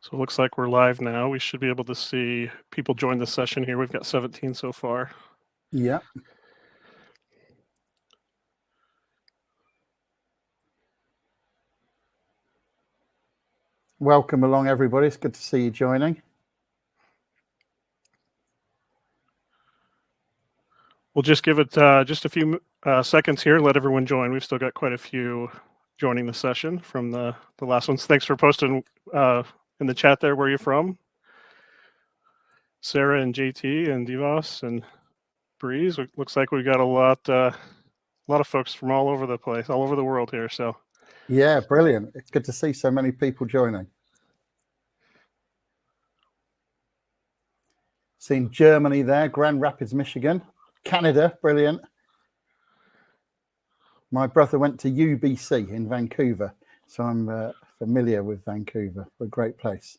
So it looks like we're live now. We should be able to see people join the session here. We've got 17 so far. Yeah. Welcome along, everybody. It's good to see you joining. We'll just give it just a few seconds here and let everyone join. We've still got quite a few joining the session from the last ones. Thanks for posting in the chat there where you're from. Sarah and JT and Divas and Breeze. It looks like we got a lot of folks from all over the place, all over the world here. So yeah, brilliant. It's good to see so many people joining. Seen Germany there, Grand Rapids, Michigan, Canada, brilliant. My brother went to UBC in Vancouver, so I'm familiar with Vancouver. A great place.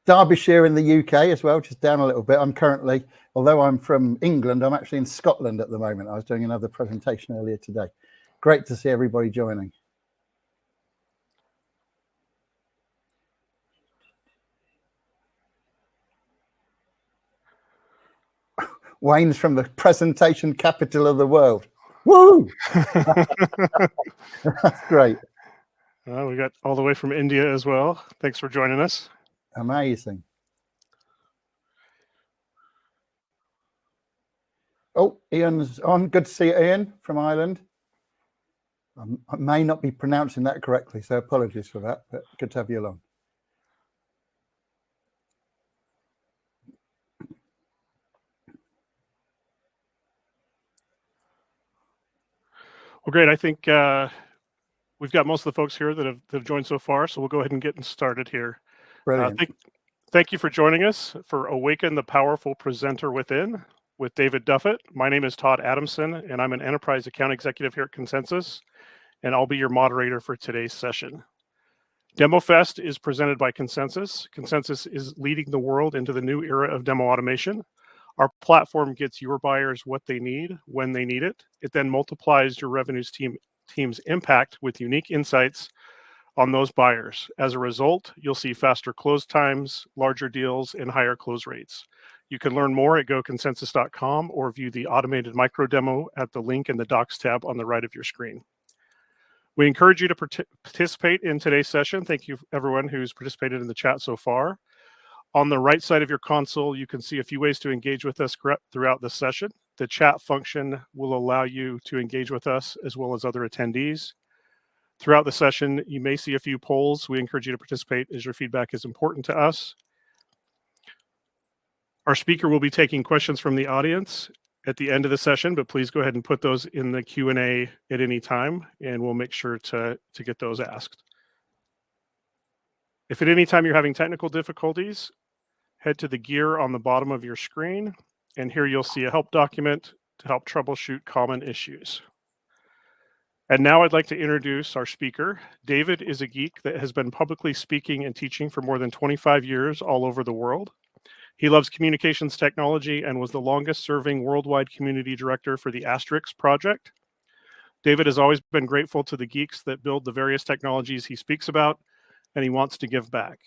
Derbyshire in the UK as well, just down a little bit. I'm currently, although I'm from England, I'm actually in Scotland at the moment. I was doing another presentation earlier today. Great to see everybody joining. Wayne's from the presentation capital of the world. Woo! That's great. We got all the way from India as well. Thanks for joining us. Amazing. Oh, Ian's on. Good to see you, Ian, from Ireland. I may not be pronouncing that correctly, so apologies for that, but good to have you along. Well, great. I think we've got most of the folks here that have joined so far, so we'll go ahead and get started here. Brilliant. Thank you for joining us for Awaken the Powerful Presenter Within with David Duffett. My name is Todd Adamson, and I'm an Enterprise Account Executive here at Consensus, and I'll be your moderator for today's session. DemoFest is presented by Consensus. Consensus is leading the world into the new era of demo automation. Our platform gets your buyers what they need when they need it. It then multiplies your revenues team's impact with unique insights on those buyers. As a result, you'll see faster close times, larger deals, and higher close rates. You can learn more at goconsensus.com or view the automated micro demo at the link in the Docs tab on the right of your screen. We encourage you to participate in today's session. Thank you, everyone who's participated in the chat so far. On the right side of your console, you can see a few ways to engage with us throughout the session. The chat function will allow you to engage with us as well as other attendees. Throughout the session, you may see a few polls. We encourage you to participate as your feedback is important to us. Our speaker will be taking questions from the audience at the end of the session, but please go ahead and put those in the Q&A at any time, and we'll make sure to get those asked. If at any time you're having technical difficulties, head to the gear on the bottom of your screen, and here you'll see a help document to help troubleshoot common issues. And now I'd like to introduce our speaker. David is a geek that has been publicly speaking and teaching for more than 25 years all over the world. He loves communications technology and was the longest serving worldwide community director for the Asterix project. David has always been grateful to the geeks that build the various technologies he speaks about, and he wants to give back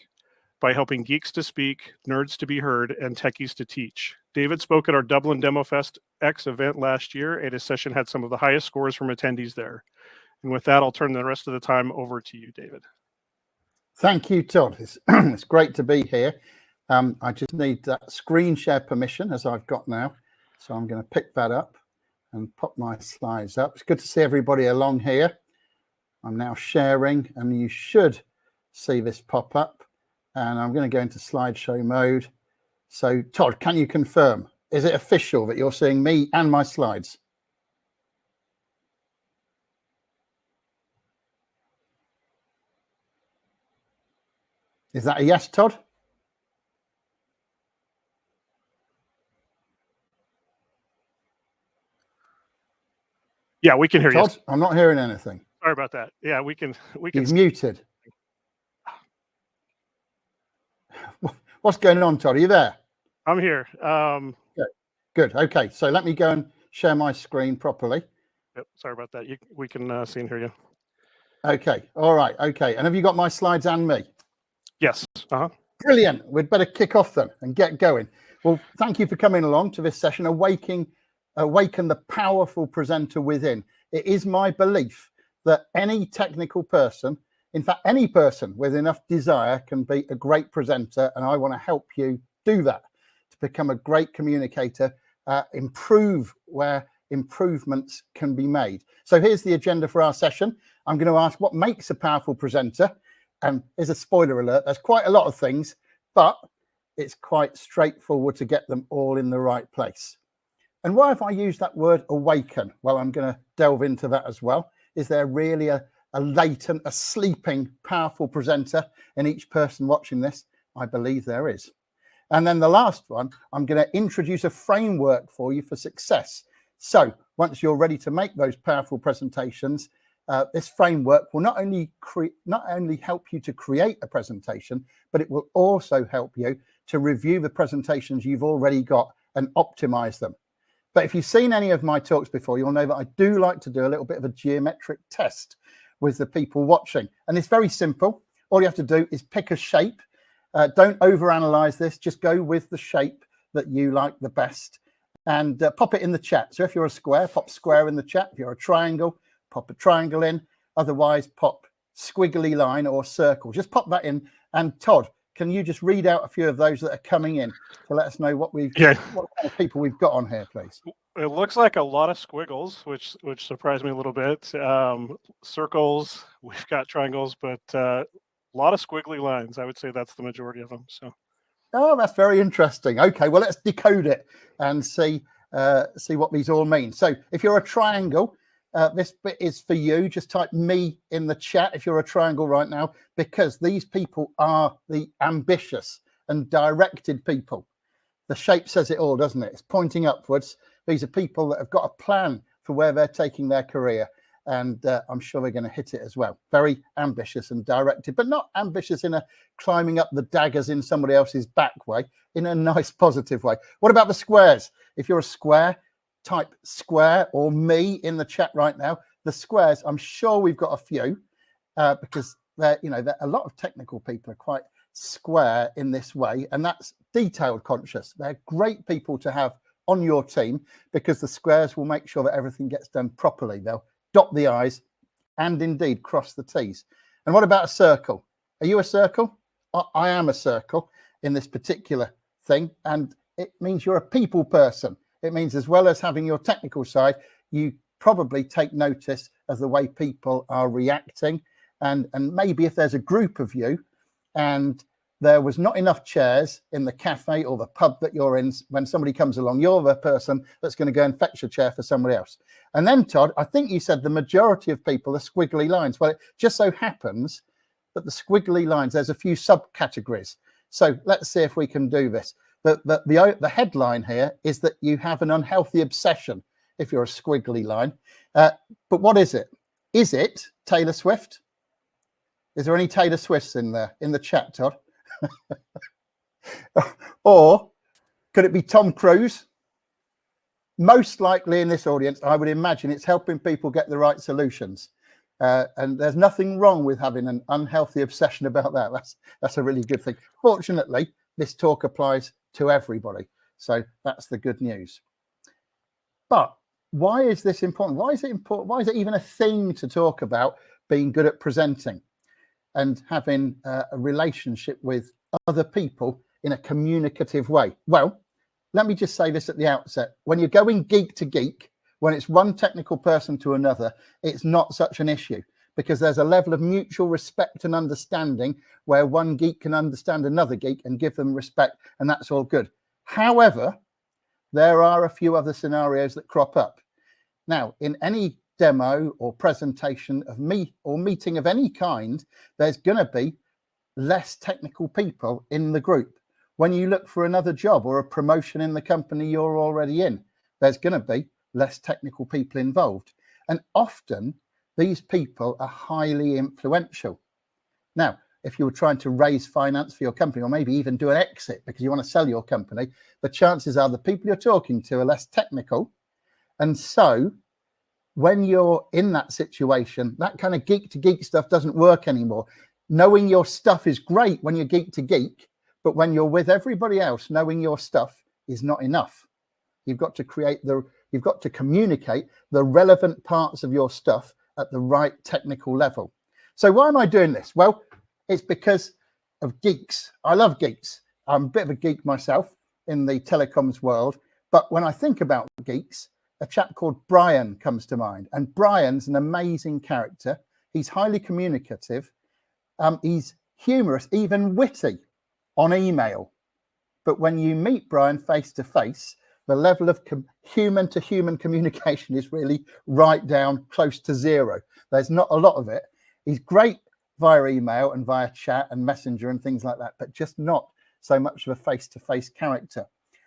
by helping geeks to speak, nerds to be heard, and techies to teach. David spoke at our Dublin DemoFest X event last year, and his session had some of the highest scores from attendees there. And with that, I'll turn the rest of the time over to you, David. Thank you, Todd. It's great to be here. I just need that screen share permission, as I've got now. So I'm going to pick that up and pop my slides up. It's good to see everybody along here. I'm now sharing, and you should see this pop up. And I'm going to go into slideshow mode. So, Todd, can you confirm? Is it official that you're seeing me and my slides? Is that a yes, Todd? Yeah, we can hear Todd, you. I'm not hearing anything. Sorry about that. Yeah, we can. You've muted. What's going on, Todd? Are you there? I'm here. Good. Okay, so let me go and share my screen properly. Yep, sorry about that. We can see and hear you. Okay. All right. Okay. And have you got my slides and me? Yes. Uh-huh. Brilliant. We'd better kick off then and get going. Well, thank you for coming along to this session, Awaken the Powerful Presenter Within. It is my belief that any technical person, in fact, any person with enough desire can be a great presenter. And I want to help you do that, to become a great communicator, improve where improvements can be made. So here's the agenda for our session. I'm going to ask what makes a powerful presenter. And there's a spoiler alert, there's quite a lot of things, but it's quite straightforward to get them all in the right place. And why have I used that word awaken? Well, I'm going to delve into that as well. Is there really a latent, a sleeping, powerful presenter in each person watching this? I believe there is. And then the last one, I'm going to introduce a framework for you for success. So once you're ready to make those powerful presentations, this framework will not only help you to create a presentation, but it will also help you to review the presentations you've already got and optimize them. But if you've seen any of my talks before, you'll know that I do like to do a little bit of a geometric test with the people watching. And it's very simple. All you have to do is pick a shape. Don't overanalyze this. Just go with the shape that you like the best and pop it in the chat. So if you're a square, pop square in the chat. If you're a triangle, pop a triangle in. Otherwise, pop squiggly line or circle. Just pop that in. And Todd, can you just read out a few of those that are coming in to let us know what kind of people we've got on here, please? It looks like a lot of squiggles, which surprised me a little bit. Circles, we've got triangles, but a lot of squiggly lines. I would say that's the majority of them. So, oh, that's very interesting. Okay, well, let's decode it and see what these all mean. So, if you're a triangle, this bit is for you. Just type me in the chat if you're a triangle right now, because these people are the ambitious and directed people. The shape says it all, doesn't it? It's pointing upwards. These are people that have got a plan for where they're taking their career. And I'm sure they're going to hit it as well. Very ambitious and directed, but not ambitious in a climbing up the daggers in somebody else's back way, in a nice, positive way. What about the squares? If you're a square, type square or me in the chat right now. The squares, I'm sure we've got a few because a lot of technical people are quite square in this way, and that's detailed conscious. They're great people to have on your team because the squares will make sure that everything gets done properly. They'll dot the I's and indeed cross the T's. And what about a circle? Are you a circle? I am a circle in this particular thing, and it means you're a people person. It means as well as having your technical side, you probably take notice of the way people are reacting. And maybe if there's a group of you and there was not enough chairs in the cafe or the pub that you're in, when somebody comes along, you're the person that's going to go and fetch a chair for somebody else. And then, Todd, I think you said the majority of people are squiggly lines. Well, it just so happens that the squiggly lines, there's a few subcategories. So let's see if we can do this. The headline here is that you have an unhealthy obsession if you're a squiggly line. But what is it? Is it Taylor Swift? Is there any Taylor Swifts in there in the chat, Todd? Or could it be Tom Cruise? Most likely in this audience, I would imagine it's helping people get the right solutions. And there's nothing wrong with having an unhealthy obsession about that. That's a really good thing. Fortunately, this talk applies to everybody. So that's the good news. But why is this important? Why is it important? Why is it even a thing to talk about being good at presenting and having a relationship with other people in a communicative way? Well, let me just say this at the outset. When you're going geek to geek, when it's one technical person to another, it's not such an issue because there's a level of mutual respect and understanding where one geek can understand another geek and give them respect, and that's all good. However, there are a few other scenarios that crop up. Now, in any demo or presentation of me or meeting of any kind, there's going to be less technical people in the group. When you look for another job or a promotion in the company you're already in, there's going to be less technical people involved. And often these people are highly influential. Now, if you were trying to raise finance for your company or maybe even do an exit because you want to sell your company, the chances are the people you're talking to are less technical. And so when you're in that situation, that kind of geek to geek stuff doesn't work anymore. knowing your stuff is great when you're geek to geek, but when you're with everybody else, knowing your stuff is not enough. You've got to communicate the relevant parts of your stuff at the right technical level. So why am I doing this? Well, it's because of geeks. I love geeks. I'm a bit of a geek myself in the telecoms world, but when I think about geeks, a chap called Brian comes to mind, and Brian's an amazing character. He's highly communicative. He's humorous, even witty on email. But when you meet Brian face to face, the level of human to human communication is really right down close to zero. There's not a lot of it. He's great via email and via chat and messenger and things like that, but just not so much of a face-to-face character.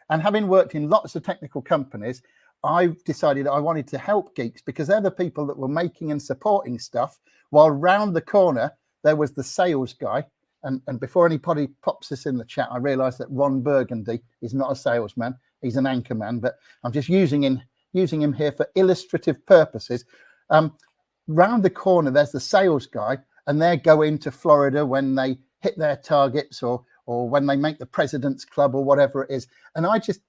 And having worked in lots of technical companies, I decided I wanted to help geeks because they're the people that were making and supporting stuff, while round the corner there was the sales guy. And before anybody pops this in the chat, I realized that Ron Burgundy is not a salesman. He's an anchor man, but I'm just using him here for illustrative purposes. Round the corner, there's the sales guy, and they're going to Florida when they hit their targets or when they make the President's Club or whatever it is. And I just,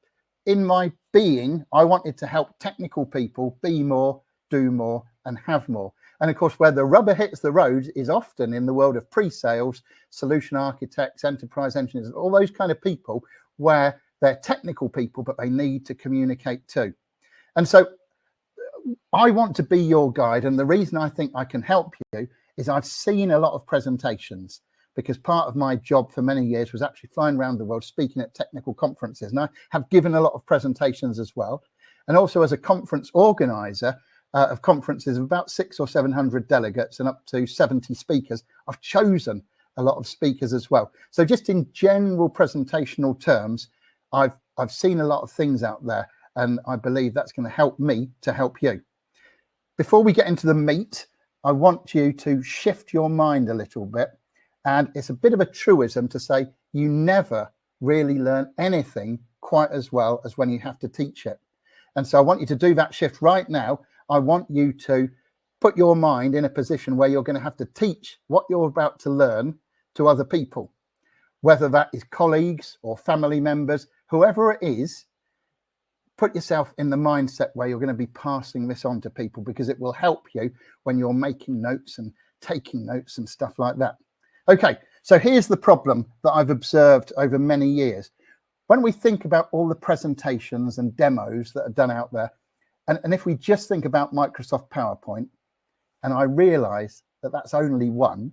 in my being, I wanted to help technical people be more, do more, and have more. And of course, where the rubber hits the road is often in the world of pre-sales, solution architects, enterprise engineers, all those kind of people where they're technical people, but they need to communicate too. And so I want to be your guide. And the reason I think I can help you is I've seen a lot of presentations, because part of my job for many years was actually flying around the world speaking at technical conferences. And I have given a lot of presentations as well. And also as a conference organizer, of conferences of about 600 or 700 delegates and up to 70 speakers, I've chosen a lot of speakers as well. So just in general presentational terms, I've seen a lot of things out there, and I believe that's going to help me to help you. Before we get into the meat, I want you to shift your mind a little bit. And it's a bit of a truism to say you never really learn anything quite as well as when you have to teach it. And so I want you to do that shift right now. I want you to put your mind in a position where you're going to have to teach what you're about to learn to other people, whether that is colleagues or family members, whoever it is. Put yourself in the mindset where you're going to be passing this on to people, because it will help you when you're making notes and taking notes and stuff like that. Okay, so here's the problem that I've observed over many years. When we think about all the presentations and demos that are done out there, and if we just think about Microsoft PowerPoint, and I realize that that's only one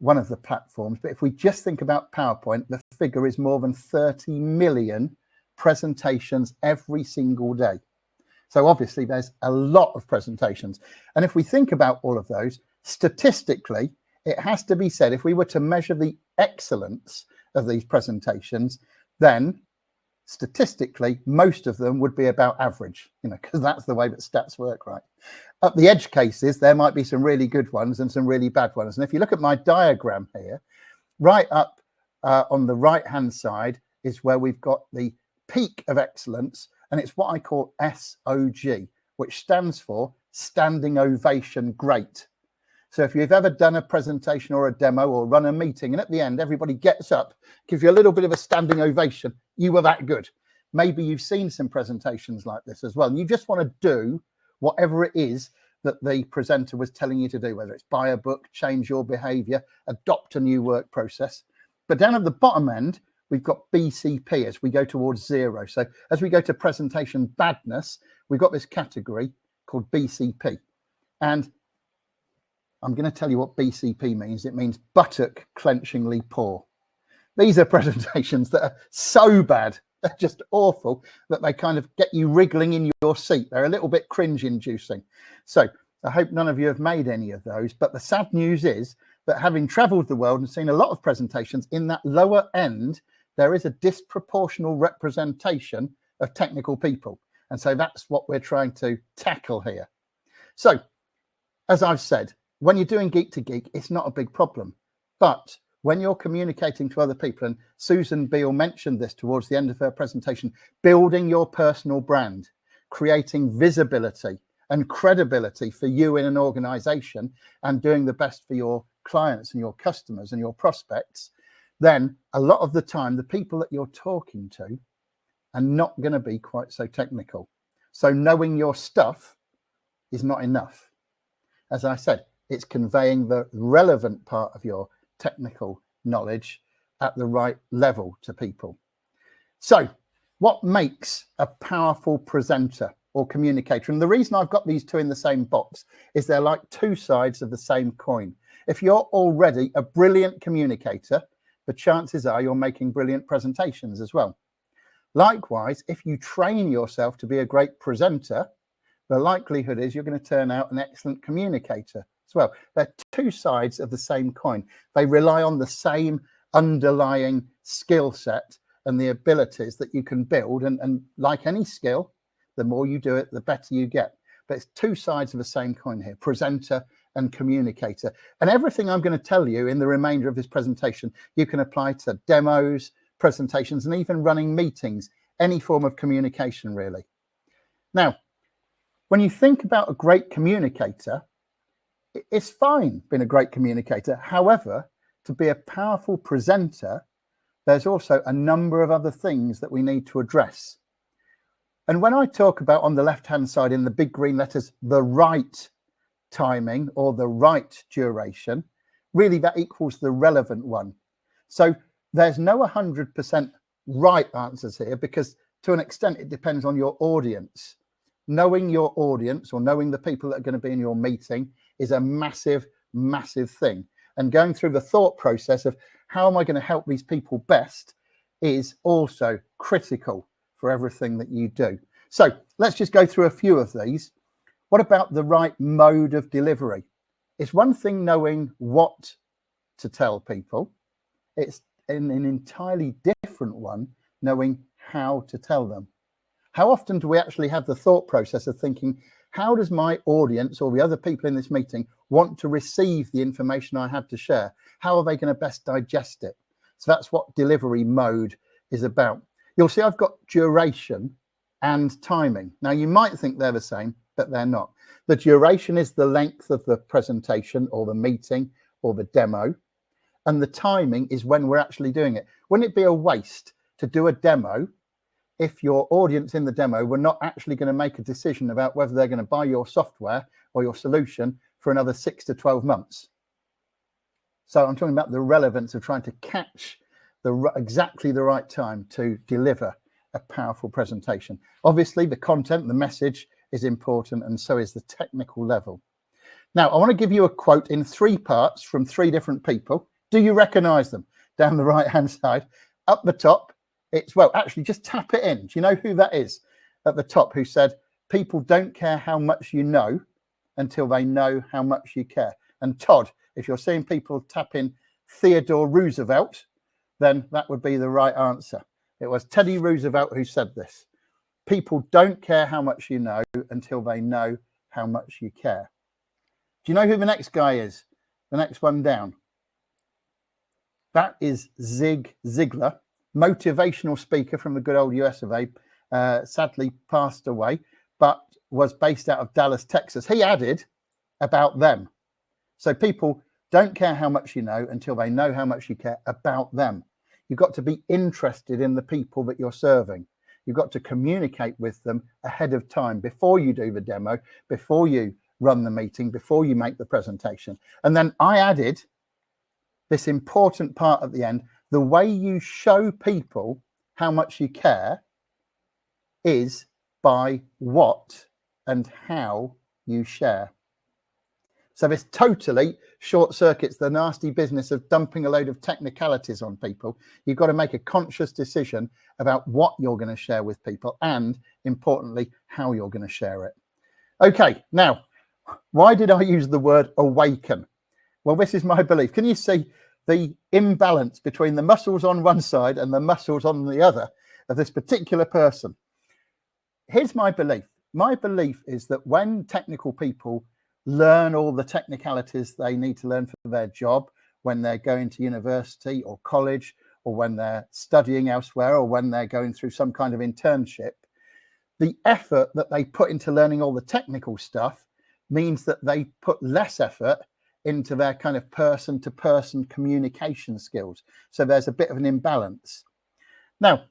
of the platforms, but if we just think about PowerPoint, the figure is more than 30 million presentations every single day. So obviously there's a lot of presentations. And if we think about all of those, statistically, it has to be said, if we were to measure the excellence of these presentations, then statistically, most of them would be about average, because that's the way that stats work, right? At the edge cases, there might be some really good ones and some really bad ones. And if you look at my diagram here, right up on the right-hand side is where we've got the peak of excellence, and it's what I call SOG, which stands for Standing Ovation Great. So if you've ever done a presentation or a demo or run a meeting, and at the end, everybody gets up, gives you a little bit of a standing ovation, you were that good. Maybe you've seen some presentations like this as well. And you just want to do whatever it is that the presenter was telling you to do, whether it's buy a book, change your behavior, adopt a new work process. But down at the bottom end, we've got BCP as we go towards zero. So as we go to presentation badness, we've got this category called BCP. And I'm going to tell you what BCP means. It means buttock clenchingly poor. These are presentations that are so bad, they're just awful, that they kind of get you wriggling in your seat. They're a little bit cringe-inducing. So I hope none of you have made any of those. But the sad news is that having traveled the world and seen a lot of presentations, in that lower end, there is a disproportional representation of technical people. And so that's what we're trying to tackle here. So, as I've said, when you're doing geek to geek, it's not a big problem. But when you're communicating to other people, and Susan Beale mentioned this towards the end of her presentation, building your personal brand, creating visibility and credibility for you in an organization, and doing the best for your clients and your customers and your prospects, then a lot of the time, the people that you're talking to are not going to be quite so technical. So knowing your stuff is not enough. As I said, it's conveying the relevant part of your technical knowledge at the right level to people. So what makes a powerful presenter or communicator? And the reason I've got these two in the same box is they're like two sides of the same coin. If you're already a brilliant communicator, the chances are you're making brilliant presentations as well. Likewise, if you train yourself to be a great presenter, the likelihood is you're going to turn out an excellent communicator as well. They're two sides of the same coin. They rely on the same underlying skill set and the abilities that you can build. And like any skill, the more you do it, the better you get. But it's two sides of the same coin here, presenter and communicator. And everything I'm going to tell you in the remainder of this presentation, you can apply to demos, presentations, and even running meetings, any form of communication, really. Now, when you think about a great communicator, it's fine being a great communicator. However, to be a powerful presenter, there's also a number of other things that we need to address. And when I talk about on the left-hand side in the big green letters, the right timing or the right duration, really that equals the relevant one. So there's no 100% right answers here, because to an extent it depends on your audience. Knowing your audience or knowing the people that are going to be in your meeting is a massive, massive thing. And going through the thought process of how am I going to help these people best is also critical for everything that you do. So let's just go through a few of these. What about the right mode of delivery? It's one thing knowing what to tell people. It's an entirely different one knowing how to tell them. How often do we actually have the thought process of thinking, how does my audience or the other people in this meeting want to receive the information I have to share? How are they going to best digest it? So that's what delivery mode is about. You'll see I've got duration and timing. Now, you might think they're the same, but they're not. The duration is the length of the presentation or the meeting or the demo. And the timing is when we're actually doing it. Wouldn't it be a waste to do a demo if your audience in the demo were not actually going to make a decision about whether they're going to buy your software or your solution for another 6 to 12 months? So I'm talking about the relevance of trying to catch exactly the right time to deliver a powerful presentation. Obviously, the content, the message is important, and so is the technical level. Now, I want to give you a quote in 3 parts from 3 different people. Do you recognize them? Down the right-hand side. Up the top, it's, well, actually, just tap it in. Do you know who that is at the top who said, people don't care how much you know until they know how much you care? And Todd, if you're seeing people tap in Theodore Roosevelt, then that would be the right answer. It was Teddy Roosevelt who said this. People don't care how much you know until they know how much you care. Do you know who the next guy is? The next one down. That is Zig Ziglar, motivational speaker from the good old US of A. Sadly passed away, but was based out of Dallas, Texas. He added about them. So people don't care how much you know until they know how much you care about them. You've got to be interested in the people that you're serving. You've got to communicate with them ahead of time, before you do the demo, before you run the meeting, before you make the presentation. And then I added this important part at the end. The way you show people how much you care is by what and how you share. So this totally short circuits the nasty business of dumping a load of technicalities on people. You've got to make a conscious decision about what you're going to share with people and, importantly, how you're going to share it. Okay, now, why did I use the word awaken? Well, this is my belief. Can you see the imbalance between the muscles on one side and the muscles on the other of this particular person? Here's my belief. My belief is that when technical people learn all the technicalities they need to learn for their job, when they're going to university or college, or when they're studying elsewhere, or when they're going through some kind of internship, the effort that they put into learning all the technical stuff means that they put less effort into their kind of person-to-person communication skills. So there's a bit of an imbalance. Now,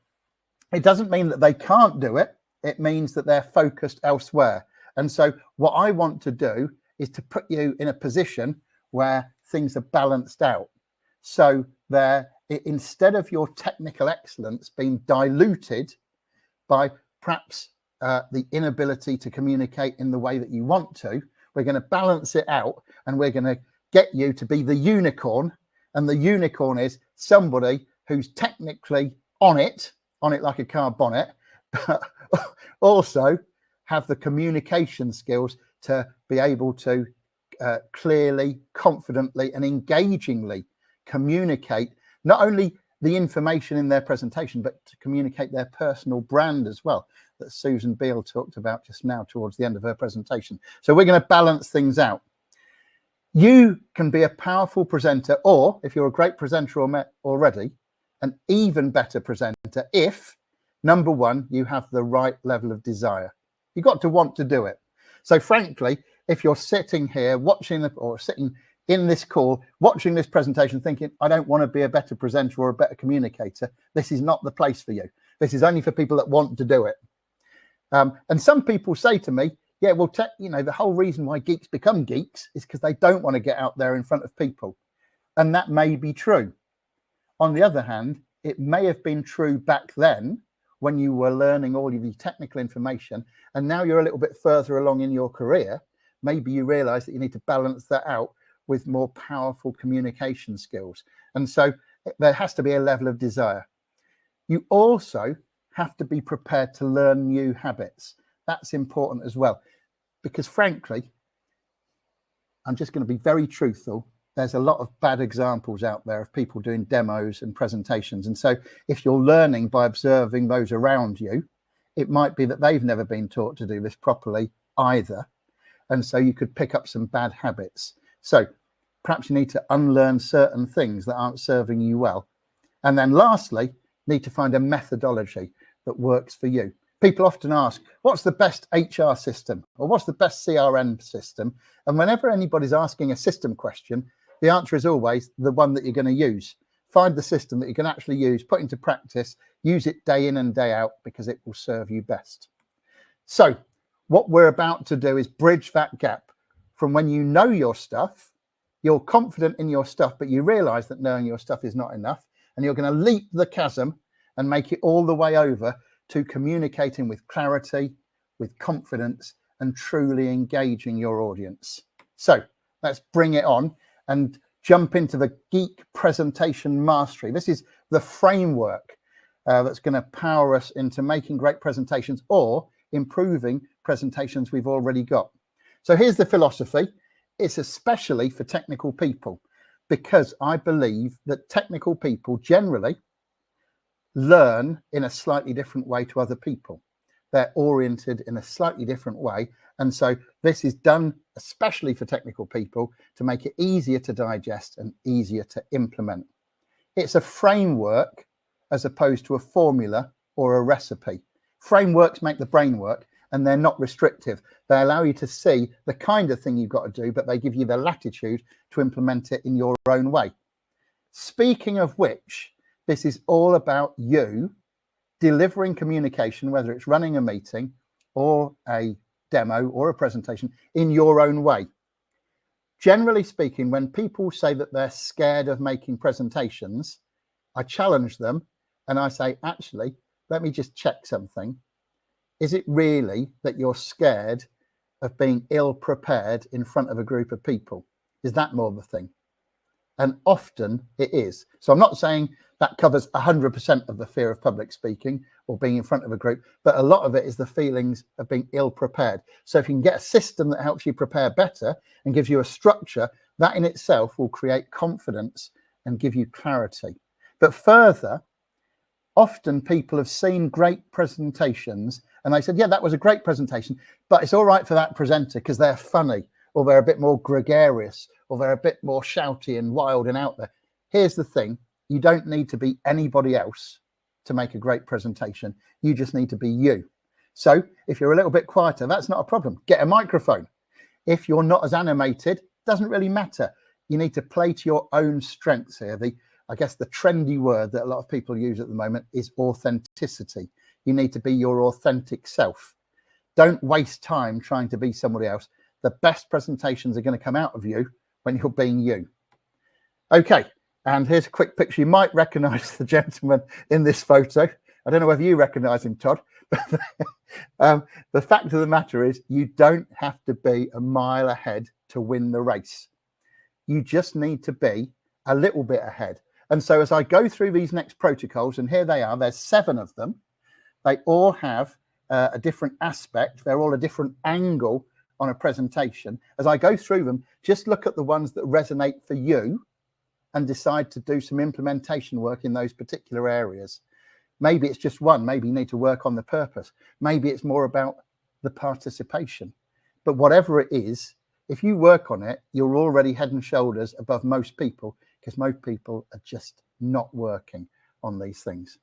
it doesn't mean that they can't do it. It means that they're focused elsewhere. And so what I want to do is to put you in a position where things are balanced out. So instead of your technical excellence being diluted by perhaps the inability to communicate in the way that you want to, we're going to balance it out, and we're going to get you to be the unicorn. And the unicorn is somebody who's technically on it like a car bonnet, but also have the communication skills to be able to clearly, confidently, and engagingly communicate not only the information in their presentation, but to communicate their personal brand as well, that Susan Beale talked about just now towards the end of her presentation. So we're going to balance things out. You can be a powerful presenter, or if you're a great presenter already, an even better presenter if, number one, you have the right level of desire. You've got to want to do it. So frankly, if you're sitting here watching or sitting in this call, watching this presentation thinking, I don't want to be a better presenter or a better communicator, this is not the place for you. This is only for people that want to do it. And some people say to me, yeah, well, the whole reason why geeks become geeks is because they don't want to get out there in front of people. And that may be true. On the other hand, it may have been true back then when you were learning all of the technical information, and now you're a little bit further along in your career. Maybe you realize that you need to balance that out with more powerful communication skills. And so there has to be a level of desire. You also have to be prepared to learn new habits. That's important as well, because frankly, I'm just going to be very truthful. There's a lot of bad examples out there of people doing demos and presentations. And so if you're learning by observing those around you, it might be that they've never been taught to do this properly either. And so you could pick up some bad habits. So perhaps you need to unlearn certain things that aren't serving you well. And then lastly, need to find a methodology that works for you. People often ask, what's the best HR system? Or what's the best CRM system? And whenever anybody's asking a system question, the answer is always the one that you're going to use. Find the system that you can actually use, put into practice, use it day in and day out, because it will serve you best. So what we're about to do is bridge that gap from when you know your stuff, you're confident in your stuff, but you realize that knowing your stuff is not enough, and you're going to leap the chasm and make it all the way over to communicating with clarity, with confidence, and truly engaging your audience. So let's bring it on and jump into the Geek Presentation Mastery. This is the framework that's going to power us into making great presentations or improving presentations we've already got. So here's the philosophy. It's especially for technical people, because I believe that technical people generally learn in a slightly different way to other people. They're oriented in a slightly different way. And so this is done especially for technical people to make it easier to digest and easier to implement. It's a framework as opposed to a formula or a recipe. Frameworks make the brain work, and they're not restrictive. They allow you to see the kind of thing you've got to do, but they give you the latitude to implement it in your own way. Speaking of which, this is all about you delivering communication, whether it's running a meeting or a demo or a presentation, in your own way. Generally speaking, when people say that they're scared of making presentations, I challenge them and I say, actually, let me just check something. Is it really that you're scared of being ill prepared in front of a group of people? Is that more the thing? And often it is. So I'm not saying that covers 100% of the fear of public speaking or being in front of a group, but a lot of it is the feelings of being ill prepared. So if you can get a system that helps you prepare better and gives you a structure, that in itself will create confidence and give you clarity. But further, often people have seen great presentations and they said, yeah, that was a great presentation, but it's all right for that presenter because they're funny, or they're a bit more gregarious, or they're a bit more shouty and wild and out there. Here's the thing. You don't need to be anybody else to make a great presentation. You just need to be you. So if you're a little bit quieter, that's not a problem. Get a microphone. If you're not as animated, doesn't really matter. You need to play to your own strengths here. I guess the trendy word that a lot of people use at the moment is authenticity. You need to be your authentic self. Don't waste time trying to be somebody else. The best presentations are going to come out of you when you're being you. Okay, and here's a quick picture. You might recognize the gentleman in this photo. I don't know whether you recognize him, Todd. The fact of the matter is you don't have to be a mile ahead to win the race. You just need to be a little bit ahead. And so as I go through these next protocols, and here they are, there's 7 of them. They all have a different aspect. They're all a different angle on a presentation. As I go through them, just look at the ones that resonate for you and decide to do some implementation work in those particular areas. Maybe it's just one. Maybe you need to work on the purpose. Maybe it's more about the participation. But whatever it is, if you work on it, you're already head and shoulders above most people, because most people are just not working on these things.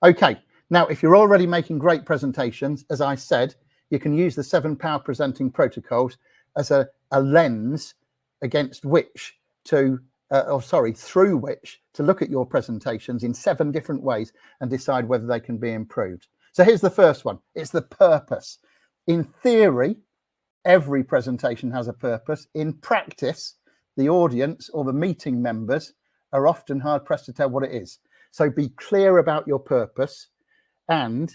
Okay, now if you're already making great presentations, as I said, you can use the 7 power presenting protocols as a lens against which to through which to look at your presentations in 7 different ways and decide whether they can be improved. So here's the first one. It's the purpose. In theory, every presentation has a purpose. In practice, the audience or the meeting members are often hard pressed to tell what it is. So be clear about your purpose and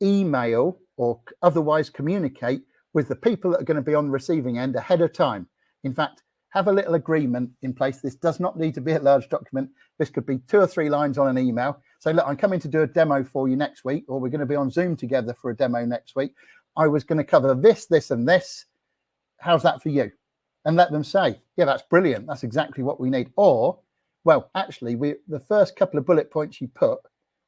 email or otherwise communicate with the people that are going to be on the receiving end ahead of time. In fact, have a little agreement in place. This does not need to be a large document. This could be 2 or 3 lines on an email. Say, look, I'm coming to do a demo for you next week, or we're going to be on Zoom together for a demo next week. I was going to cover this, this, and this. How's that for you? And let them say, yeah, that's brilliant. That's exactly what we need. Or, well, actually, the first couple of bullet points you put,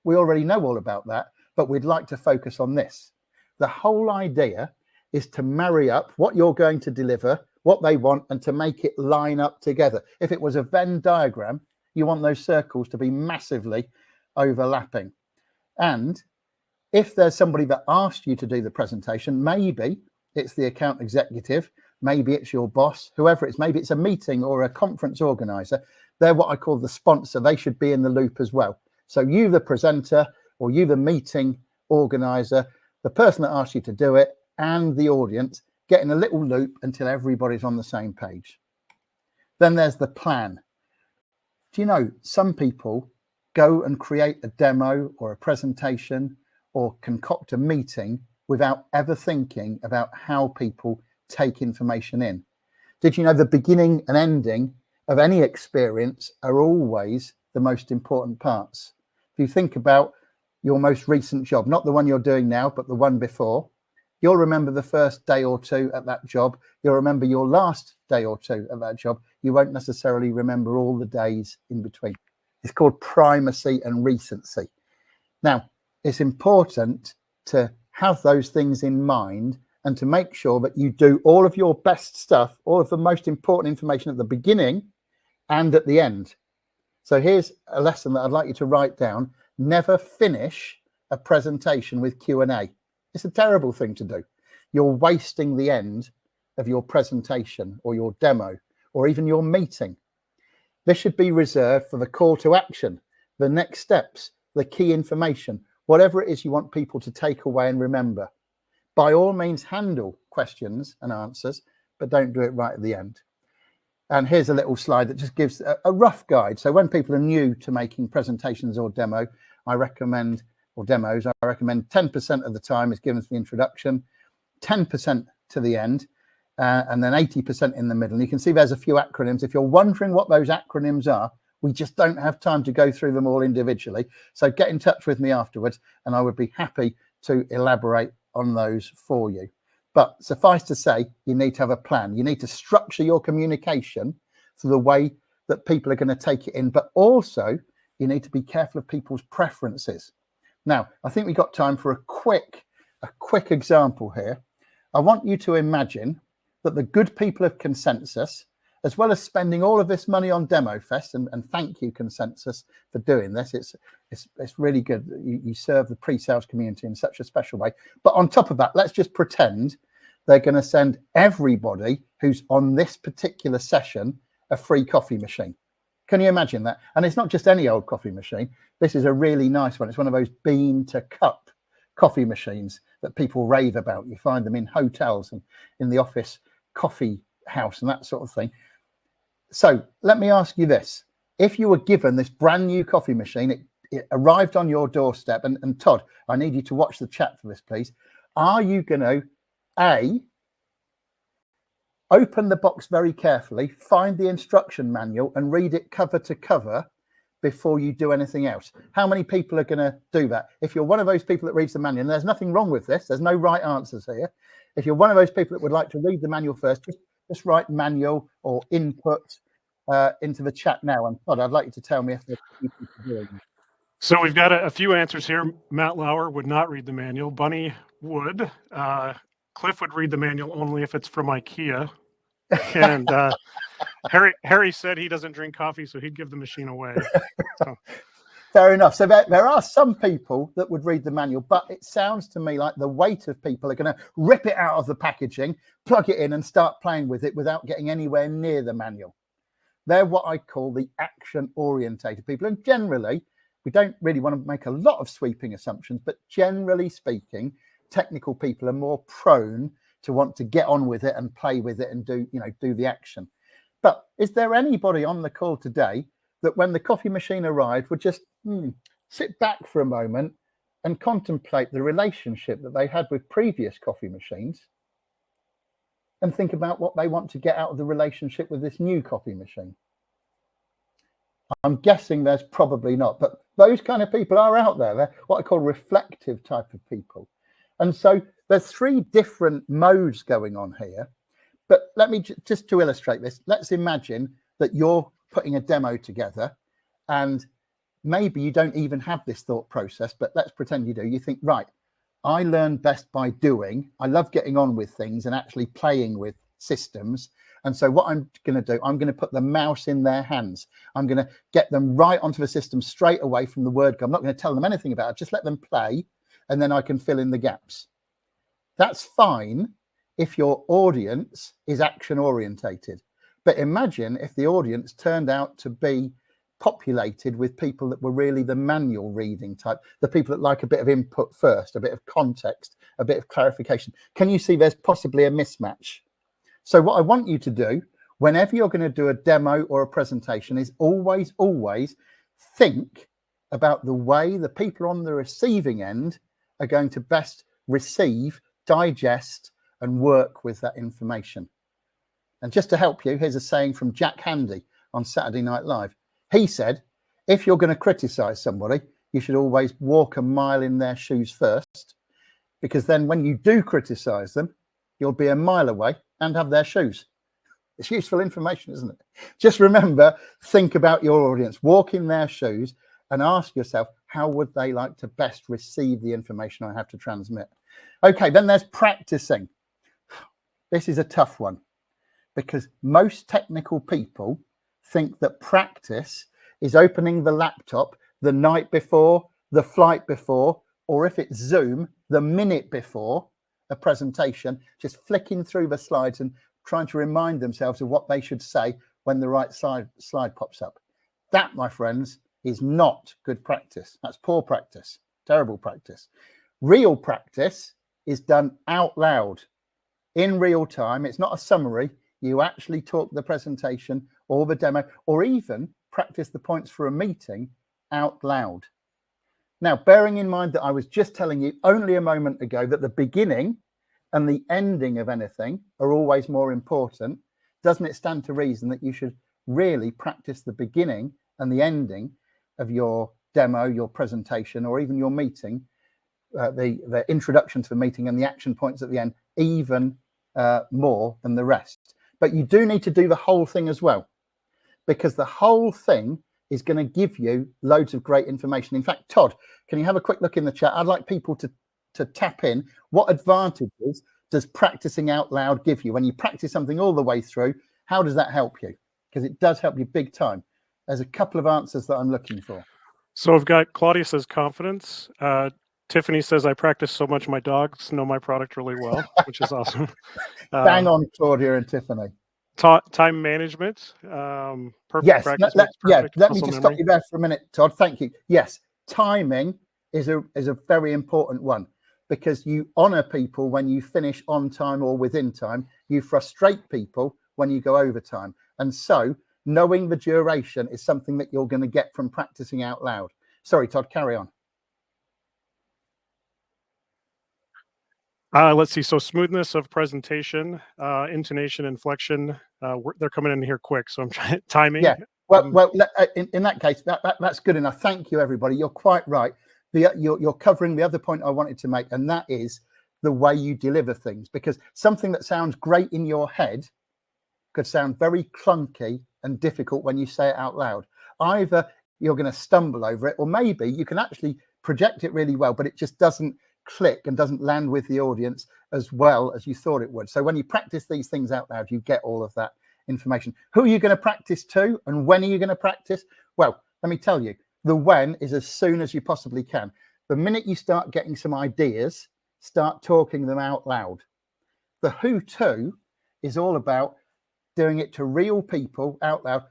we already know all about that, but we'd like to focus on this. The whole idea is to marry up what you're going to deliver, what they want, and to make it line up together. If it was a Venn diagram, you want those circles to be massively overlapping. And if there's somebody that asked you to do the presentation, maybe it's the account executive, maybe it's your boss, whoever it is, maybe it's a meeting or a conference organizer. They're what I call the sponsor. They should be in the loop as well. So you, the presenter, or you, the meeting organizer, the person that asked you to do it, and the audience get in a little loop until everybody's on the same page. Then there's the plan. Do you know, some people go and create a demo or a presentation or concoct a meeting without ever thinking about how people take information in. Did you know the beginning and ending of any experience are always the most important parts? If you think about your most recent job, not the one you're doing now, but the one before, you'll remember the first day or 2 at that job. You'll remember your last day or 2 at that job. You won't necessarily remember all the days in between. It's called primacy and recency. Now, it's important to have those things in mind and to make sure that you do all of your best stuff, all of the most important information at the beginning and at the end. So here's a lesson that I'd like you to write down. Never finish a presentation with Q&A. It's a terrible thing to do. You're wasting the end of your presentation or your demo or even your meeting. This should be reserved for the call to action, the next steps, the key information, whatever it is you want people to take away and remember. By all means, handle questions and answers, but don't do it right at the end. And here's a little slide that just gives a rough guide. So when people are new to making presentations or demos, I recommend 10% of the time is given to the introduction, 10% to the end, and then 80% in the middle. And you can see there's a few acronyms. If you're wondering what those acronyms are, we just don't have time to go through them all individually. So get in touch with me afterwards, and I would be happy to elaborate on those for you. But suffice to say, you need to have a plan. You need to structure your communication for the way that people are going to take it in, but also you need to be careful of people's preferences. Now, I think we've got time for a quick example here. I want you to imagine that the good people of Consensus, as well as spending all of this money on DemoFest, and thank you, Consensus, for doing this. It's really good that you serve the pre-sales community in such a special way. But on top of that, let's just pretend they're going to send everybody who's on this particular session a free coffee machine. Can you imagine that? And it's not just any old coffee machine. This is a really nice one. It's one of those bean to cup coffee machines that people rave about. You find them in hotels and in the office coffee house and that sort of thing. So let me ask you this. If you were given this brand new coffee machine, it arrived on your doorstep, and Todd, I need you to watch the chat for this, please. Are you going to, A, open the box very carefully, find the instruction manual and read it cover to cover before you do anything else? How many people are going to do that? If you're one of those people that reads the manual, and there's nothing wrong with this, there's no right answers here. If you're one of those people that would like to read the manual first, just write manual or input into the chat now. And Todd, I'd like you to tell me if there's people doing that. So we've got a few answers here. Matt Lauer would not read the manual. Bunny would. Cliff would read the manual only if it's from IKEA. And Harry said he doesn't drink coffee, so he'd give the machine away. So. Fair enough. So there are some people that would read the manual, but it sounds to me like the weight of people are going to rip it out of the packaging, plug it in and start playing with it without getting anywhere near the manual. They're what I call the action-orientated people. And generally, we don't really want to make a lot of sweeping assumptions, but generally speaking, technical people are more prone to want to get on with it and play with it and do the action. But is there anybody on the call today that when the coffee machine arrived would just sit back for a moment and contemplate the relationship that they had with previous coffee machines and think about what they want to get out of the relationship with this new coffee machine? I'm guessing there's probably not, but those kind of people are out there. They're what I call reflective type of people. And so there's three different modes going on here. But let me just to illustrate this, let's imagine that you're putting a demo together and maybe you don't even have this thought process, but let's pretend you do. You think, right, I learn best by doing. I love getting on with things and actually playing with systems. And so what I'm going to do, I'm going to put the mouse in their hands. I'm going to get them right onto the system straight away from the word go. I'm not going to tell them anything about it. Just let them play and then I can fill in the gaps. That's fine if your audience is action orientated. But imagine if the audience turned out to be populated with people that were really the manual reading type, the people that like a bit of input first, a bit of context, a bit of clarification. Can you see there's possibly a mismatch? So what I want you to do whenever you're going to do a demo or a presentation is always think about the way the people on the receiving end are going to best receive, digest, and work with that information. And just to help you, here's a saying from Jack Handy on Saturday Night Live. He said, if you're going to criticize somebody, you should always walk a mile in their shoes first, because then when you do criticize them, you'll be a mile away and have their shoes. It's useful information, isn't it? Just remember, think about your audience, walk in their shoes and ask yourself, how would they like to best receive the information I have to transmit? Okay, then there's practicing. This is a tough one because most technical people think that practice is opening the laptop the night before, the flight before, or if it's Zoom, the minute before a presentation, just flicking through the slides and trying to remind themselves of what they should say when the right slide pops up. That, my friends, is not good practice. That's poor practice, terrible practice. Real practice is done out loud in real time. It's not a summary. You actually talk the presentation or the demo, or even practice the points for a meeting out loud. Now, bearing in mind that I was just telling you only a moment ago that the beginning and the ending of anything are always more important, doesn't it stand to reason that you should really practice the beginning and the ending of your demo, your presentation, or even your meeting, the introduction to the meeting and the action points at the end, even more than the rest. But you do need to do the whole thing as well, because the whole thing is going to give you loads of great information. In fact, Todd, can you have a quick look in the chat? I'd like people to tap in. What advantages does practicing out loud give you? When you practice something all the way through, how does that help you? Because it does help you big time. There's a couple of answers that I'm looking for. So I've got Claudia says confidence. Tiffany says I practice so much my dogs know my product really well, which is awesome. Bang on, Claudia and Tiffany. Time management, perfect Yes, practice makes perfect let me muscle just stop memory. you there for a minute, Todd. Thank you. Yes, timing is a very important one, because you honor people when you finish on time or within time. You frustrate people when you go over time. And so knowing the duration is something that you're going to get from practicing out loud. Sorry, Todd, carry on. Let's see. So smoothness of presentation, intonation, inflection. They're coming in here quick, so I'm trying timing. Yeah. Well, in that case, that's good enough. Thank you, everybody. You're quite right. You're covering the other point I wanted to make, and that is the way you deliver things, because something that sounds great in your head could sound very clunky and difficult when you say it out loud. Either you're going to stumble over it, or maybe you can actually project it really well, but it just doesn't click and doesn't land with the audience as well as you thought it would. So when you practice these things out loud, you get all of that information. Who are you going to practice to, and when are you going to practice? Well, let me tell you, the when is as soon as you possibly can. The minute you start getting some ideas, start talking them out loud. The who to is all about doing it to real people out loud,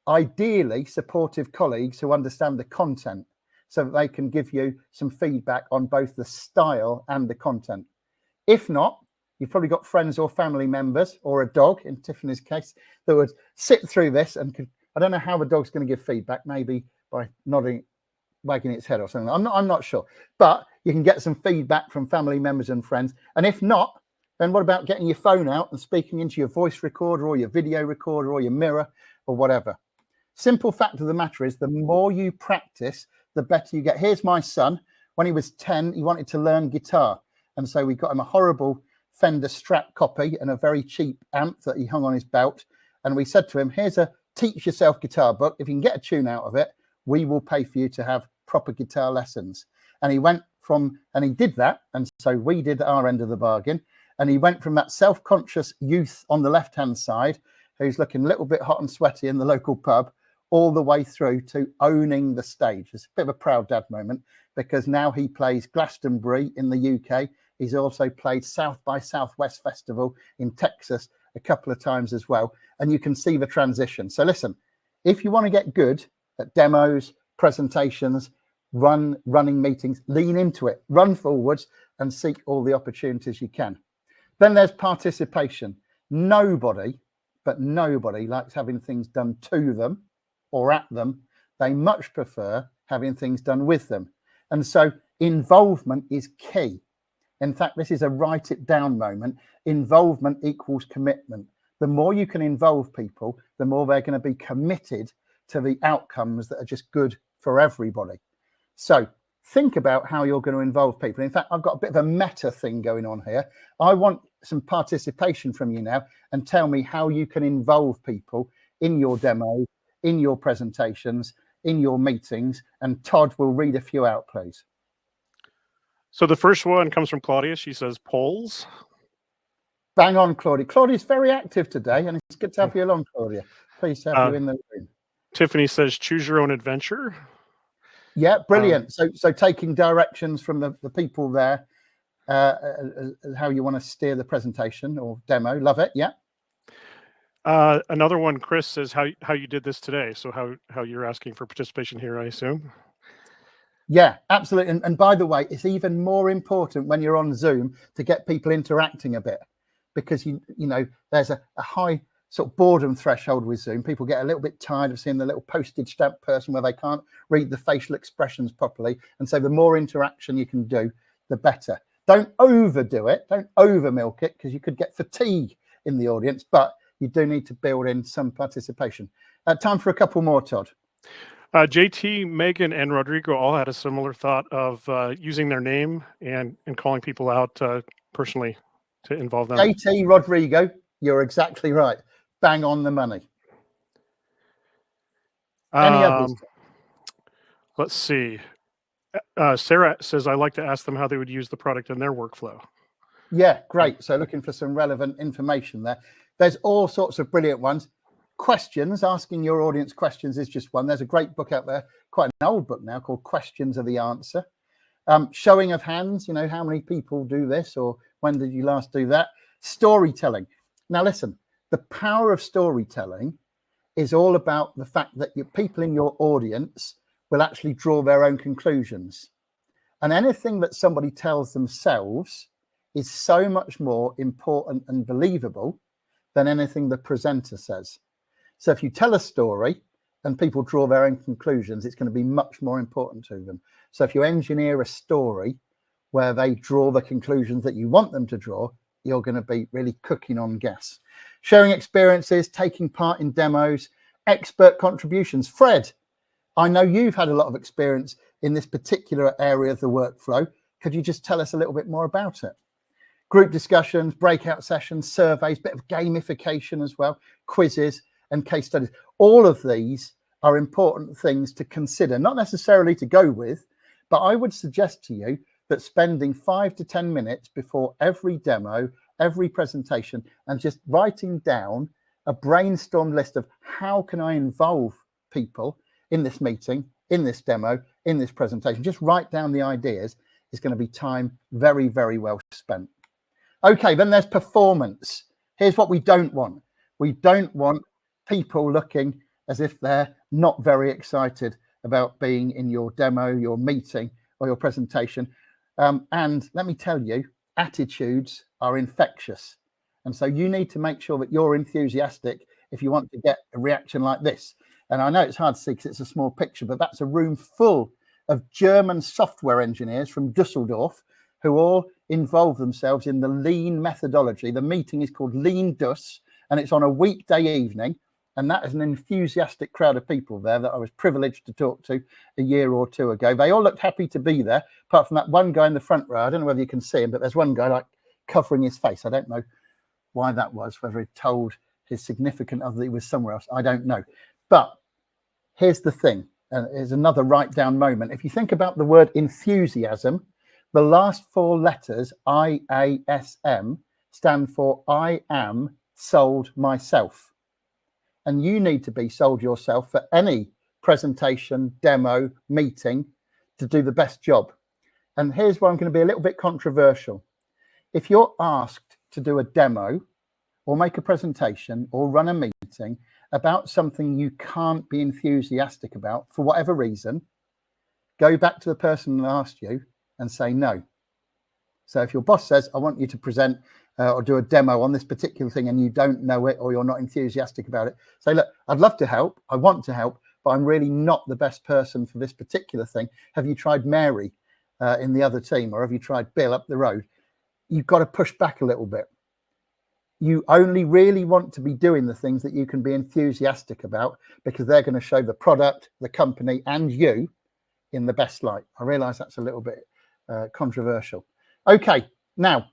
ideally supportive colleagues who understand the content, so that they can give you some feedback on both the style and the content. If not, you've probably got friends or family members, or a dog in Tiffany's case, that would sit through this and could, I don't know how the dog's going to give feedback, maybe by nodding, wagging its head or something. I'm not sure, but you can get some feedback from family members and friends. And if not, then what about getting your phone out and speaking into your voice recorder or your video recorder or your mirror or whatever? Simple fact of the matter is, the more you practice, the better you get. Here's my son. When he was 10, he wanted to learn guitar. And so we got him a horrible Fender Strat copy and a very cheap amp that he hung on his belt. And we said to him, here's a teach yourself guitar book. If you can get a tune out of it, we will pay for you to have proper guitar lessons. And he went from, and he did that. And so we did our end of the bargain. And he went from that self-conscious youth on the left-hand side, who's looking a little bit hot and sweaty in the local pub, all the way through to owning the stage. It's a bit of a proud dad moment, because now he plays Glastonbury in the UK. He's also played South by Southwest Festival in Texas a couple of times as well. And you can see the transition. So listen, if you want to get good at demos, presentations, running meetings, lean into it, run forwards and seek all the opportunities you can. Then there's participation. Nobody likes having things done to them or at them. They much prefer having things done with them. And so involvement is key. In fact, this is a write it down moment. Involvement equals commitment. The more you can involve people, the more they're going to be committed to the outcomes that are just good for everybody. So think about how you're going to involve people. In fact, I've got a bit of a meta thing going on here. I want some participation from you now, and tell me how you can involve people in your demos, in your presentations, in your meetings. And Todd will read a few out, please. So the first one comes from Claudia. She says polls. Bang on, Claudia. Claudia's very active today, and it's good to have you along, Claudia. Pleased to have you in the room. Tiffany says choose your own adventure. Yeah, brilliant. So taking directions from the people there, how you want to steer the presentation or demo. Love it. Yeah. Another one, Chris says how you did this today. So how you're asking for participation here, I assume. Yeah, absolutely. And by the way, it's even more important when you're on Zoom to get people interacting a bit, because you know there's a high sort of boredom threshold with Zoom. People get a little bit tired of seeing the little postage stamp person where they can't read the facial expressions properly. And so the more interaction you can do, the better. Don't overdo it. Don't over milk it, because you could get fatigue in the audience, but you do need to build in some participation. Time for a couple more, Todd. JT, Megan, and Rodrigo all had a similar thought of using their name and calling people out personally to involve them. JT, Rodrigo, you're exactly right. Bang on the money. Any others? Let's see. Sarah says, I like to ask them how they would use the product in their workflow. Yeah, great. So looking for some relevant information there. There's all sorts of brilliant ones. Questions, asking your audience questions is just one. There's a great book out there, quite an old book now, called Questions Are the Answer. Showing of hands, you know, how many people do this, or when did you last do that? Storytelling. Now listen, The power of storytelling is all about the fact that your people in your audience will actually draw their own conclusions. And anything that somebody tells themselves is so much more important and believable than anything the presenter says. So if you tell a story and people draw their own conclusions, it's going to be much more important to them. So if you engineer a story where they draw the conclusions that you want them to draw, you're going to be really cooking on gas. Sharing experiences, taking part in demos, expert contributions. Fred, I know you've had a lot of experience in this particular area of the workflow. Could you just tell us a little bit more about it? Group discussions, breakout sessions, surveys, bit of gamification as well, quizzes and case studies. All of these are important things to consider, not necessarily to go with, but I would suggest to you that spending 5 to 10 minutes before every demo, every presentation, and just writing down a brainstorm list of how can I involve people in this meeting, in this demo, in this presentation, just write down the ideas, is going to be time very, very well spent. Okay, then there's performance. Here's what we don't want. We don't want people looking as if they're not very excited about being in your demo, your meeting, or your presentation. And let me tell you, attitudes are infectious. And so you need to make sure that you're enthusiastic if you want to get a reaction like this. And I know it's hard to see because it's a small picture, but that's a room full of German software engineers from Dusseldorf who all involve themselves in the lean methodology. The meeting is called Lean Dus, and it's on a weekday evening. And that is an enthusiastic crowd of people there that I was privileged to talk to a year or two ago. They all looked happy to be there, apart from that one guy in the front row. I don't know whether you can see him, but there's one guy like covering his face. I don't know why that was, whether he told his significant other that he was somewhere else. I don't know. But here's the thing, and here's another write down moment. If you think about the word enthusiasm, the last 4 letters, IASM, stand for I am sold myself. And you need to be sold yourself for any presentation, demo, meeting to do the best job. And here's where I'm going to be a little bit controversial. If you're asked to do a demo or make a presentation or run a meeting about something you can't be enthusiastic about for whatever reason, go back to the person who asked you and say no. So if your boss says, I want you to present or do a demo on this particular thing and you don't know it or you're not enthusiastic about it, say, look, I'd love to help. I want to help, but I'm really not the best person for this particular thing. Have you tried Mary in the other team, or have you tried Bill up the road? You've got to push back a little bit. You only really want to be doing the things that you can be enthusiastic about because they're going to show the product, the company, and you in the best light. I realize that's a little bit controversial. Okay, now,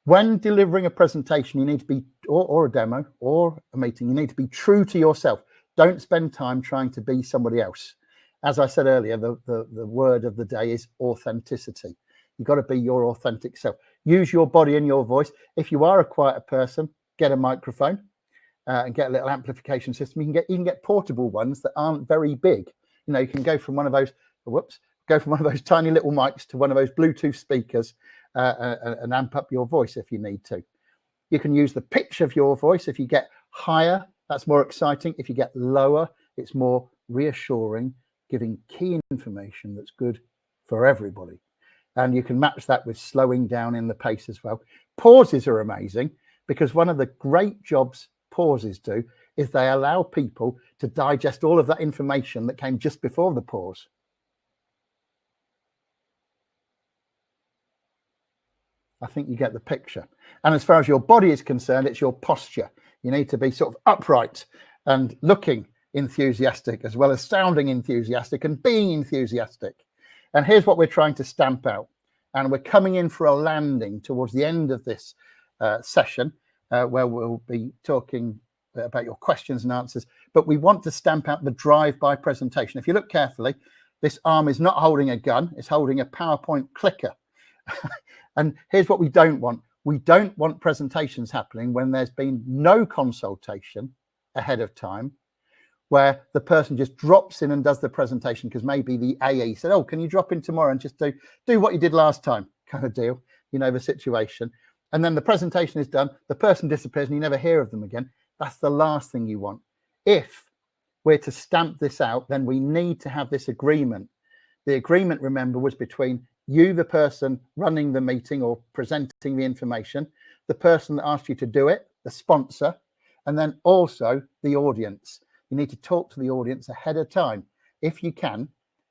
when delivering a presentation, you need to be, or a demo, or a meeting, you need to be true to yourself. Don't spend time trying to be somebody else. As I said earlier, the word of the day is authenticity. You've got to be your authentic self. Use your body and your voice. If you are a quieter person, get a microphone and get a little amplification system. You can get portable ones that aren't very big. You know, you can go from one of those, go from one of those tiny little mics to one of those Bluetooth speakers and amp up your voice if you need to. You can use the pitch of your voice. If you get higher, that's more exciting. If you get lower, it's more reassuring, giving key information that's good for everybody. And you can match that with slowing down in the pace as well. Pauses are amazing because one of the great jobs pauses do is they allow people to digest all of that information that came just before the pause. I think you get the picture. And as far as your body is concerned, it's your posture. You need to be sort of upright and looking enthusiastic as well as sounding enthusiastic and being enthusiastic. And here's what we're trying to stamp out. And we're coming in for a landing towards the end of this session where we'll be talking about your questions and answers. But we want to stamp out the drive-by presentation. If you look carefully, this arm is not holding a gun. It's holding a PowerPoint clicker. And here's what we don't want. We don't want presentations happening when there's been no consultation ahead of time, where the person just drops in and does the presentation because maybe the AE said, oh, can you drop in tomorrow and just do what you did last time, kind of deal, you know, the situation. and then the presentation is done, the person disappears and you never hear of them again. That's the last thing you want. If we're to stamp this out, then we need to have this agreement. The agreement, remember, was between you, the person running the meeting or presenting the information, the person that asked you to do it, the sponsor, and then also the audience. You need to talk to the audience ahead of time, if you can,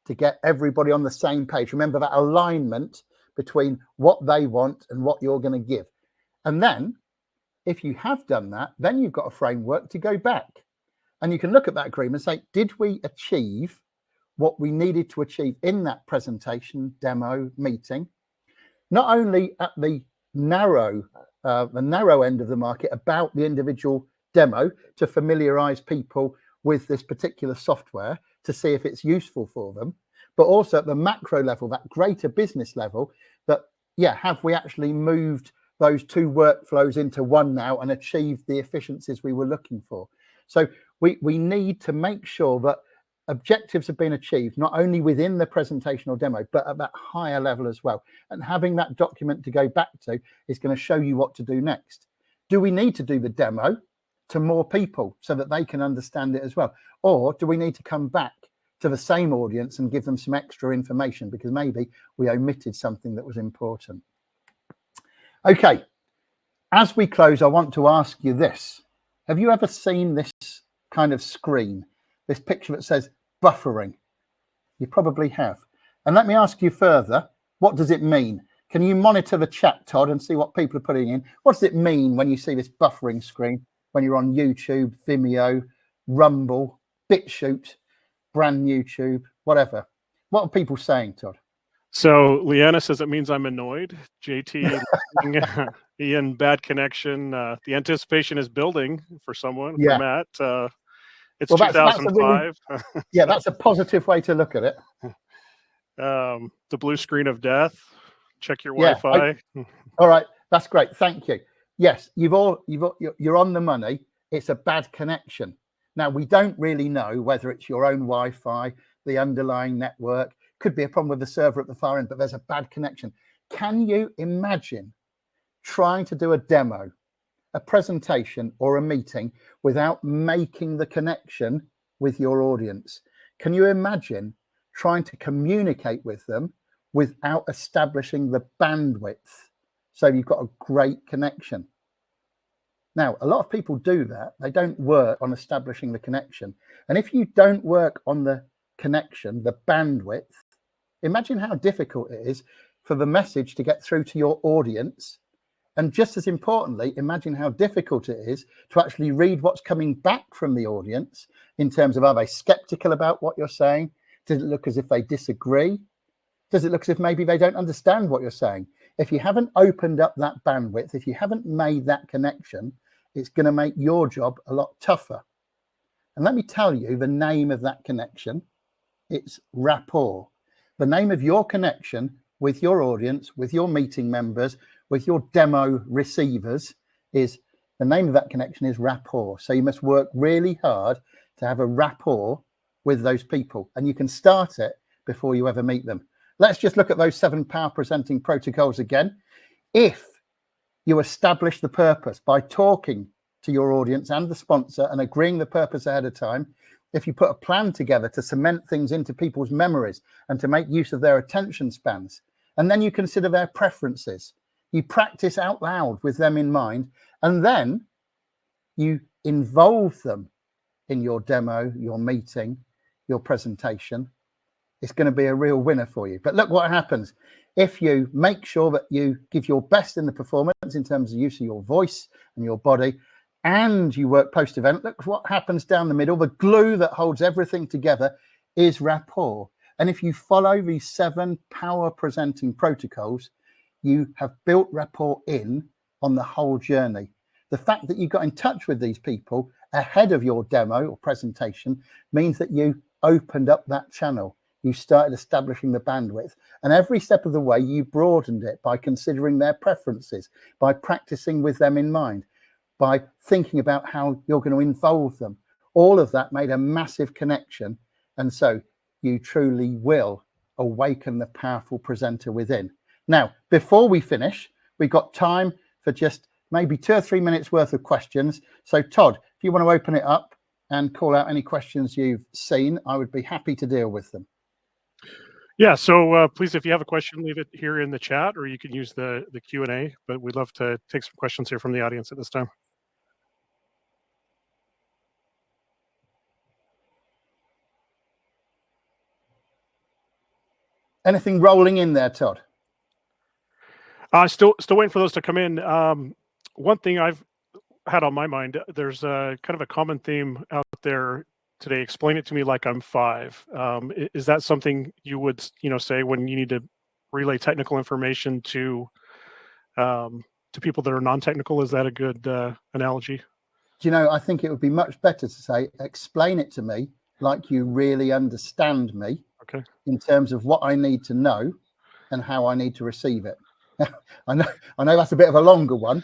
to get everybody on the same page. Remember that alignment between what they want and what you're going to give. And then, if you have done that, then you've got a framework to go back. And you can look at that agreement and say, did we achieve what we needed to achieve in that presentation, demo, meeting? Not only at the narrow end of the market about the individual demo to familiarize people with this particular software to see if it's useful for them, but also at the macro level, that greater business level, that, yeah, have we actually moved those two workflows into one now and achieved the efficiencies we were looking for? So we need to make sure that objectives have been achieved, not only within the presentation or demo, but at that higher level as well. And having that document to go back to is going to show you what to do next. Do we need to do the demo to more people so that they can understand it as well? Or do we need to come back to the same audience and give them some extra information because maybe we omitted something that was important? Okay, as we close, I want to ask you this. Have you ever seen this kind of screen, this picture that says buffering? You probably have. And let me ask you further, what does it mean? Can you monitor the chat, Todd, and see what people are putting in? What does it mean when you see this buffering screen, when you're on YouTube, Vimeo, Rumble, BitChute, brand YouTube, whatever? What are people saying, Todd? So Leanna says it means I'm annoyed. JT, Ian, bad connection. The anticipation is building for someone, Yeah. for Matt. It's Well, 2005. Yeah, that's a positive way to look at it. The blue screen of death. Check your Yeah. Wi-Fi. All right, that's great. Thank you. Yes, you're on the money. It's a bad connection. Now, we don't really know whether it's your own Wi-Fi, the underlying network. Could be a problem with the server at the far end, but there's a bad connection. Can you imagine trying to do a demo, a presentation, or a meeting without making the connection with your audience? Can you imagine trying to communicate with them without establishing the bandwidth so you've got a great connection? Now, a lot of people do that. They don't work on establishing the connection. And if you don't work on the connection, the bandwidth, imagine how difficult it is for the message to get through to your audience. And just as importantly, imagine how difficult it is to actually read what's coming back from the audience in terms of, are they skeptical about what you're saying? Does it look as if they disagree? Does it look as if maybe they don't understand what you're saying? If you haven't opened up that bandwidth, if you haven't made that connection, it's going to make your job a lot tougher. And let me tell you the name of that connection. It's rapport. The name of your connection with your audience, with your meeting members, with your demo receivers, is the name of that connection is rapport. So you must work really hard to have a rapport with those people, and you can start it before you ever meet them. Let's just look at those 7 power presenting protocols again. If you establish the purpose by talking to your audience and the sponsor and agreeing the purpose ahead of time, if you put a plan together to cement things into people's memories and to make use of their attention spans, and then you consider their preferences, you practice out loud with them in mind, and then you involve them in your demo, your meeting, your presentation, it's going to be a real winner for you. But look what happens if you make sure that you give your best in the performance in terms of use of your voice and your body, and you work post-event. Look what happens down the middle. The glue that holds everything together is rapport. And if you follow these 7 power presenting protocols, you have built rapport in on the whole journey. The fact that you got in touch with these people ahead of your demo or presentation means that you opened up that channel. You started establishing the bandwidth, and every step of the way you broadened it by considering their preferences, by practicing with them in mind, by thinking about how you're going to involve them. All of that made a massive connection, and so you truly will awaken the powerful presenter within. Now, before we finish, we've got time for just maybe 2 or 3 minutes worth of questions. So Todd, if you want to open it up and call out any questions you've seen, I would be happy to deal with them. Yeah, so please, if you have a question, leave it here in the chat, or you can use the Q&A, but we'd love to take some questions here from the audience at this time. Anything rolling in there, Todd? Still waiting for those to come in. One thing I've had on my mind, there's a kind of a common theme out there today. Explain it to me like I'm 5. Is that something you would, say when you need to relay technical information to people that are non-technical? Is that a good analogy? Do you know, I think it would be much better to say, explain it to me like you really understand me. Okay. In terms of what I need to know and how I need to receive it. I know that's a bit of a longer one,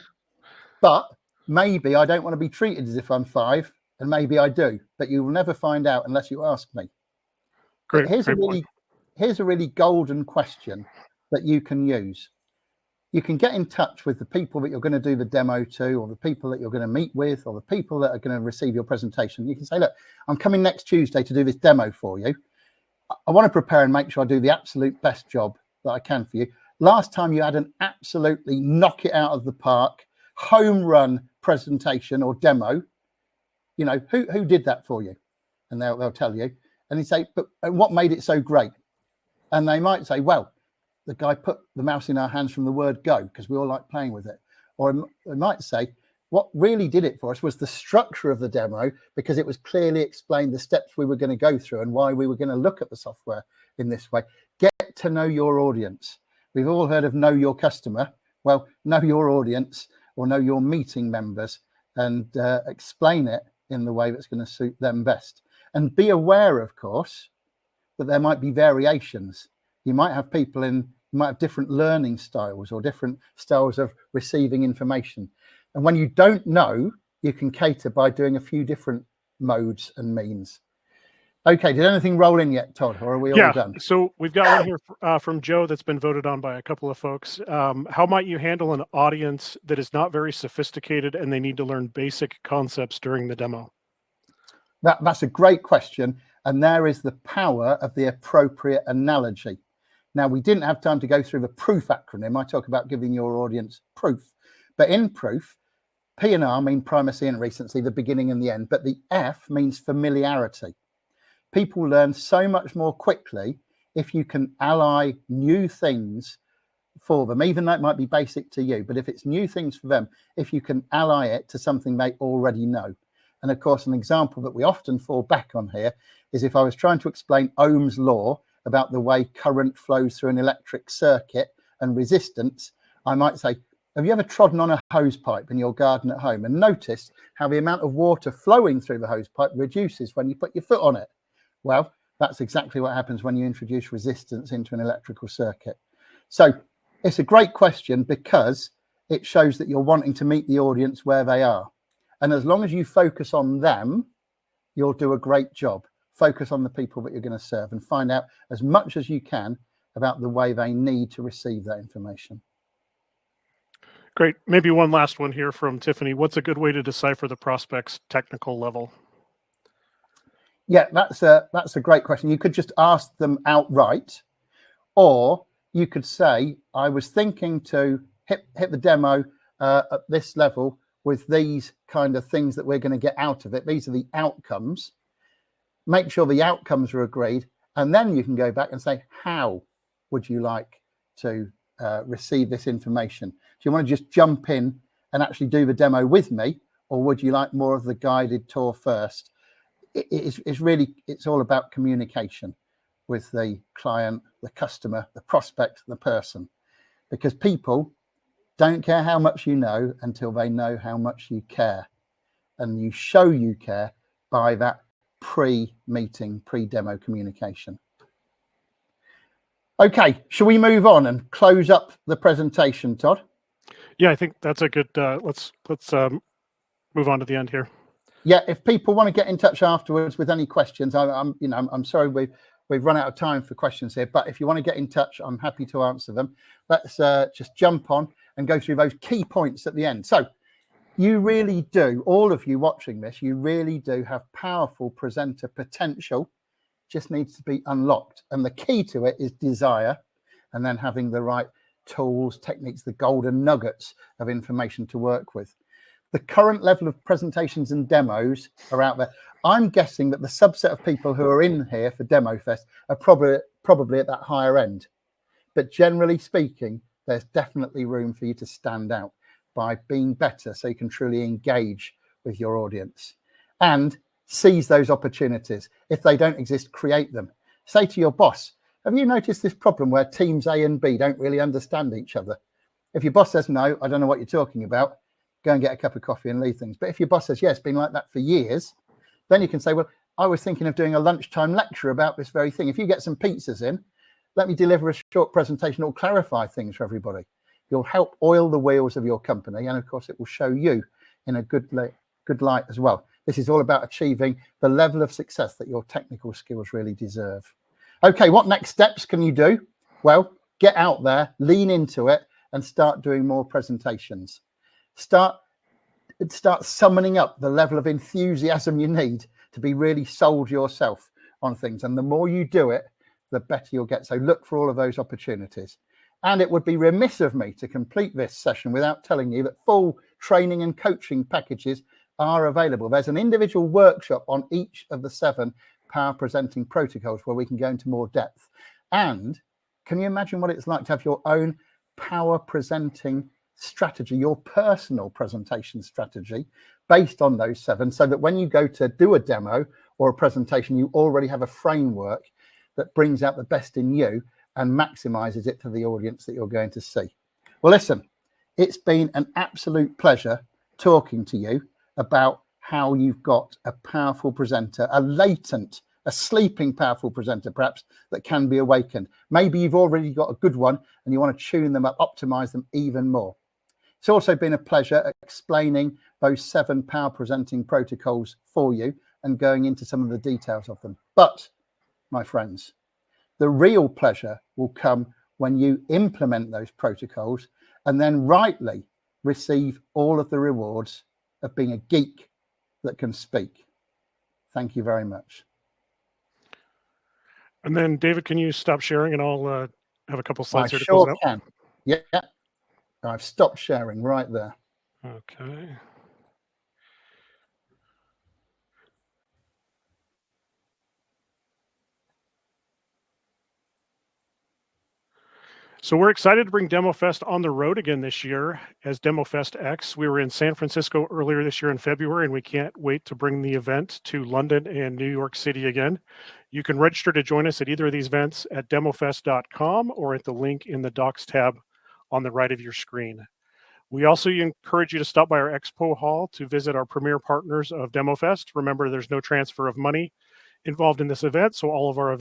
but maybe I don't want to be treated as if I'm 5, and maybe I do, but you will never find out unless you ask me. Great. Here's a really golden question that you can use. You can get in touch with the people that you're going to do the demo to, or the people that you're going to meet with, or the people that are going to receive your presentation. You can say, look, I'm coming next Tuesday to do this demo for you. I want to prepare and make sure I do the absolute best job that I can for you. Last time you had an absolutely knock it out of the park, home run presentation or demo. Who did that for you? And they'll tell you. And you say, but what made it so great? And they might say, well, the guy put the mouse in our hands from the word go, because we all like playing with it. Or they might say, what really did it for us was the structure of the demo, because it was clearly explained the steps we were going to go through and why we were going to look at the software in this way. Get to know your audience. We've all heard of know your customer. Well, know your audience or know your meeting members, and explain it in the way that's going to suit them best. And be aware, of course, that there might be variations. You might have different learning styles or different styles of receiving information. And when you don't know, you can cater by doing a few different modes and means. Okay, did anything roll in yet, Todd, or are we all done? So we've got one here from Joe that's been voted on by a couple of folks. How might you handle an audience that is not very sophisticated and they need to learn basic concepts during the demo? That's a great question. And there is the power of the appropriate analogy. Now, we didn't have time to go through the proof acronym. I talk about giving your audience proof. But in proof, P and R mean primacy and recency, the beginning and the end. But the F means familiarity. People learn so much more quickly if you can ally new things for them, even though it might be basic to you. But if it's new things for them, if you can ally it to something they already know. And of course, an example that we often fall back on here is if I was trying to explain Ohm's law about the way current flows through an electric circuit and resistance, I might say, have you ever trodden on a hose pipe in your garden at home and noticed how the amount of water flowing through the hose pipe reduces when you put your foot on it? Well, that's exactly what happens when you introduce resistance into an electrical circuit. So it's a great question because it shows that you're wanting to meet the audience where they are. And as long as you focus on them, you'll do a great job. Focus on the people that you're going to serve and find out as much as you can about the way they need to receive that information. Great. Maybe one last one here from Tiffany. What's a good way to decipher the prospect's technical level? Yeah, that's a great question. You could just ask them outright, or you could say, I was thinking to hit the demo at this level with these kind of things that we're going to get out of it. These are the outcomes. Make sure the outcomes are agreed. And then you can go back and say, how would you like to receive this information? Do you want to just jump in and actually do the demo with me? Or would you like more of the guided tour first? It's all about communication with the client, the customer, the prospect, the person, because people don't care how much you know until they know how much you care. And you show you care by that pre-meeting, pre-demo communication. Okay, shall we move on and close up the presentation, Todd? Yeah, I think that's a good, let's move on to the end here. Yeah, if people want to get in touch afterwards with any questions, I'm sorry we've run out of time for questions here, but if you want to get in touch, I'm happy to answer them. Let's just jump on. and go through those key points at the end. So you really do, all of you watching this, you really do have powerful presenter potential, just needs to be unlocked. And the key to it is desire, and then having the right tools, techniques, the golden nuggets of information to work with. The current level of presentations and demos are out there. I'm guessing that the subset of people who are in here for Demo Fest are probably at that higher end. But generally speaking, there's definitely room for you to stand out by being better so you can truly engage with your audience and seize those opportunities. If they don't exist, create them. Say to your boss, have you noticed this problem where teams A and B don't really understand each other? If your boss says, no, I don't know what you're talking about, go and get a cup of coffee and leave things. But if your boss says, yes, it's been like that for years, then you can say, well, I was thinking of doing a lunchtime lecture about this very thing. If you get some pizzas in, let me deliver a short presentation that will clarify things for everybody. You'll help oil the wheels of your company. And of course, it will show you in a good light as well. This is all about achieving the level of success that your technical skills really deserve. Okay, what next steps can you do? Well, get out there, lean into it, and start doing more presentations. Start summoning up the level of enthusiasm you need to be really sold yourself on things. And the more you do it, the better you'll get. So look for all of those opportunities. And it would be remiss of me to complete this session without telling you that full training and coaching packages are available. There's an individual workshop on each of the 7 power presenting protocols where we can go into more depth. And can you imagine what it's like to have your own power presenting strategy, your personal presentation strategy based on those 7, so that when you go to do a demo or a presentation, you already have a framework that brings out the best in you and maximizes it for the audience that you're going to see. Well, listen, it's been an absolute pleasure talking to you about how you've got a powerful presenter, a sleeping powerful presenter perhaps, that can be awakened. Maybe you've already got a good one and you want to tune them up, optimize them even more. It's also been a pleasure explaining those 7 power presenting protocols for you and going into some of the details of them. But, my friends, the real pleasure will come when you implement those protocols and then rightly receive all of the rewards of being a geek that can speak. Thank you very much. And then, David, can you stop sharing and I'll have a couple slides here to close it out? Can. Yeah, I've stopped sharing right there. Okay. So we're excited to bring Demo Fest on the road again this year as Demo Fest X. We were in San Francisco earlier this year in February, and we can't wait to bring the event to London and New York City again. You can register to join us at either of these events at demofest.com or at the link in the Docs tab on the right of your screen. We also encourage you to stop by our expo hall to visit our premier partners of Demo Fest. Remember, there's no transfer of money involved in this event, so all of our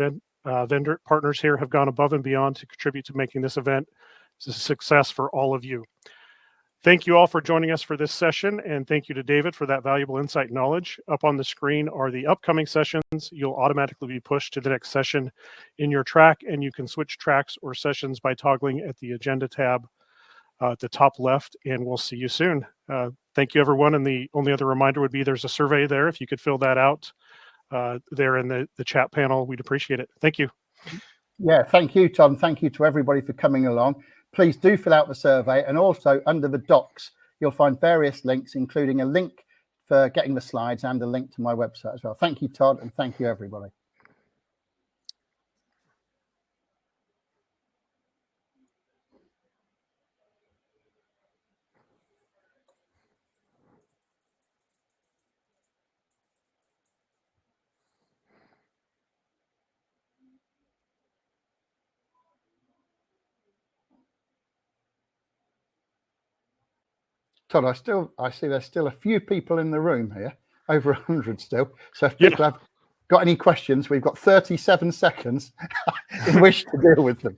vendor partners here have gone above and beyond to contribute to making this event a success for all of you. Thank you all for joining us for this session, and thank you to David for that valuable insight and knowledge. Up on the screen are the upcoming sessions. You'll automatically be pushed to the next session in your track, and you can switch tracks or sessions by toggling at the agenda tab at the top left, and we'll see you soon. Thank you, everyone, and the only other reminder would be there's a survey there. If you could fill that out there in the chat panel, we'd appreciate it. Thank you. Yeah, thank you, Tom. Thank you to everybody for coming along. Please do fill out the survey, and also under the docs, you'll find various links, including a link for getting the slides and a link to my website as well. Thank you, Todd, and thank you, everybody. Todd, I see there's still a few people in the room here, over 100 still. So if people have got any questions, we've got 37 seconds in which to deal with them.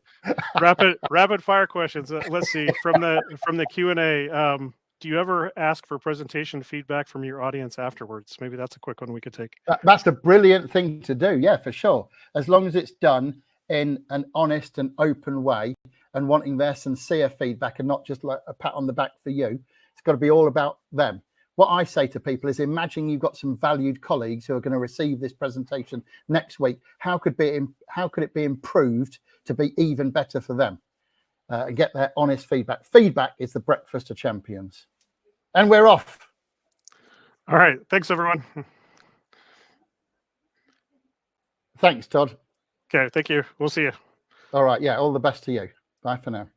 rapid fire questions. Let's see, from the Q&A, do you ever ask for presentation feedback from your audience afterwards? Maybe that's a quick one we could take. That's a brilliant thing to do. Yeah, for sure. As long as it's done in an honest and open way, and wanting their sincere feedback and not just like a pat on the back for you. It's got to be all about them. What I say to people is, imagine you've got some valued colleagues who are going to receive this presentation next week. How could it be improved to be even better for them? And get their honest feedback. Feedback is the breakfast of champions. And we're off. All right. Thanks, everyone. Thanks, Todd. Okay. Thank you. We'll see you. All right. Yeah. All the best to you. Bye for now.